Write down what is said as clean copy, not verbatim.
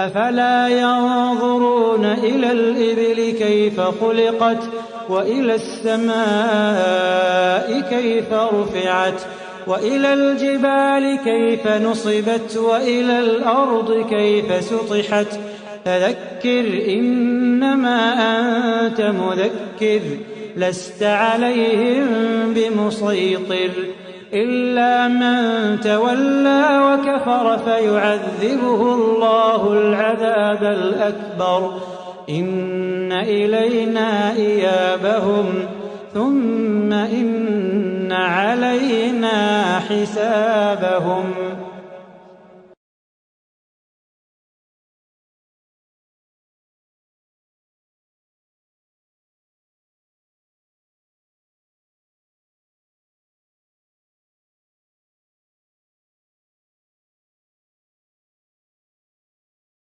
أفلا ينظرون إلى الإبل كيف خلقت وإلى السماء كيف رفعت وإلى الجبال كيف نصبت وإلى الأرض كيف سطحت فذكر إنما أنت مذكر لست عليهم بمسيطر إلا من تولى وكفر فيعذبه الله العذاب الأكبر إن إلينا إيابهم ثم إن علينا حسابهم.